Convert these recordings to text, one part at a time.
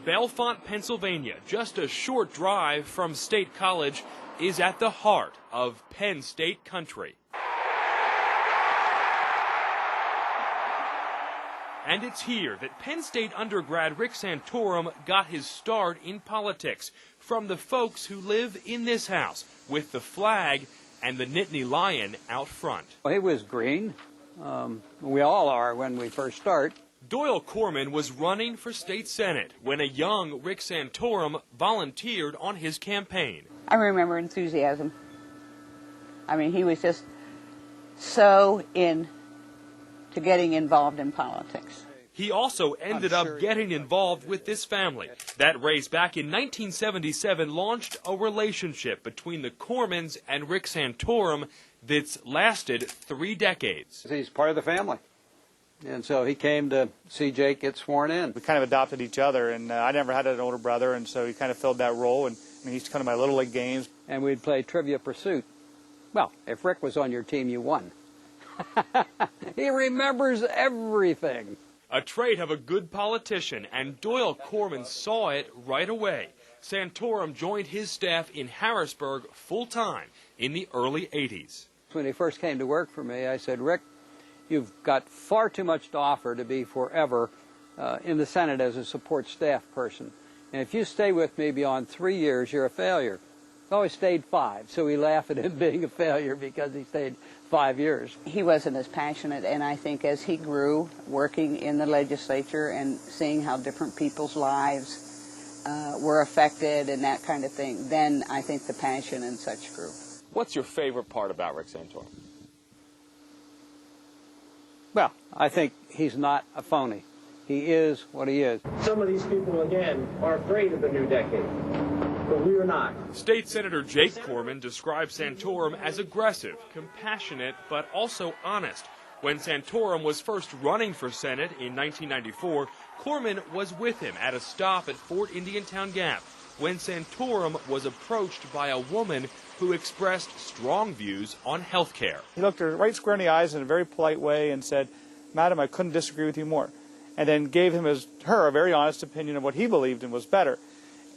Bellefonte, Pennsylvania, just a short drive from State College, is at the heart of Penn State country. And it's here that Penn State undergrad Rick Santorum got his start in politics, from the folks who live in this house, with the flag and the Nittany Lion out front. Well, he was green. We all are when we first start. Doyle Corman was running for state senate when a young Rick Santorum volunteered on his campaign. I remember enthusiasm. I mean, he was just so into getting involved in politics. He also ended up getting involved with this family. That race back in 1977 launched a relationship between the Cormans and Rick Santorum that's lasted 3 decades. He's part of the family. And so he came to see Jake get sworn in. We kind of adopted each other, and I never had an older brother, and so he kind of filled that role. And I mean, he used to come to my Little League games. And we'd play Trivia Pursuit. Well, if Rick was on your team, you won. He remembers everything. A trait of a good politician, and Doyle Corman saw it right away. Santorum joined his staff in Harrisburg full-time in the early 80s. When he first came to work for me, I said, Rick, you've got far too much to offer to be forever in the Senate as a support staff person. And if you stay with me beyond 3 years, you're a failure. He always stayed 5, so we laugh at him being a failure because he stayed 5 years. He wasn't as passionate, and I think as he grew, working in the legislature and seeing how different people's lives were affected and that kind of thing, then I think the passion and such grew. What's your favorite part about Rick Santorum? Well, I think he's not a phony. He is what he is. Some of these people, again, are afraid of the new decade, but we are not. State Senator Jake Corman describes Santorum as aggressive, compassionate, but also honest. When Santorum was first running for Senate in 1994, Corman was with him at a stop at Fort Indiantown Gap when Santorum was approached by a woman who expressed strong views on health care. He looked her right square in the eyes in a very polite way and said, "Madam, I couldn't disagree with you more," and then gave her a very honest opinion of what he believed in was better.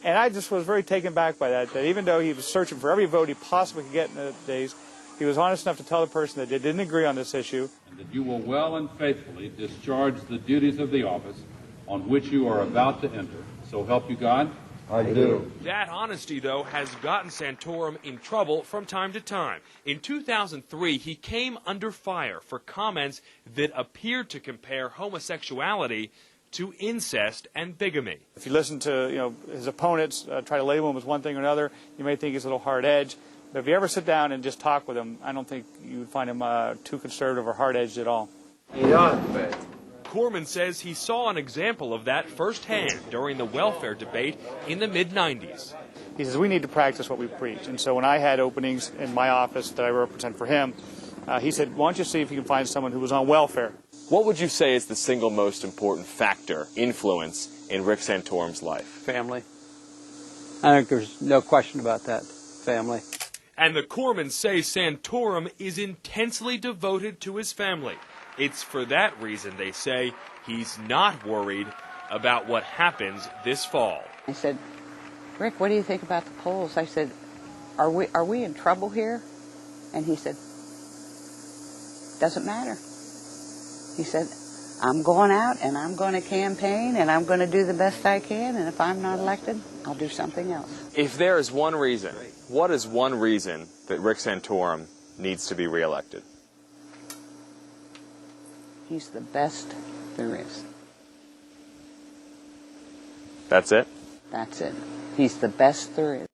And I just was very taken back by that even though he was searching for every vote he possibly could get in the days, he was honest enough to tell the person that they didn't agree on this issue. And that you will well and faithfully discharge the duties of the office on which you are about to enter. So help you God. I do. That honesty, though, has gotten Santorum in trouble from time to time. In 2003, he came under fire for comments that appeared to compare homosexuality to incest and bigamy. If you listen to his opponents try to label him as one thing or another, you may think he's a little hard-edged. But if you ever sit down and just talk with him, I don't think you would find him too conservative or hard-edged at all. Corman says he saw an example of that firsthand during the welfare debate in the mid-90s. He says, we need to practice what we preach. And so when I had openings in my office that I represent for him, he said, why don't you see if you can find someone who was on welfare? What would you say is the single most important factor, influence, in Rick Santorum's life? Family. I think there's no question about that. Family. And the Cormans say Santorum is intensely devoted to his family. It's for that reason, they say, he's not worried about what happens this fall. I said, Rick, what do you think about the polls? I said, are we in trouble here? And he said, doesn't matter. He said, I'm going out and I'm going to campaign and I'm going to do the best I can, and if I'm not elected, I'll do something else. If there is one reason, what is one reason that Rick Santorum needs to be reelected? He's the best there is. That's it? That's it. He's the best there is.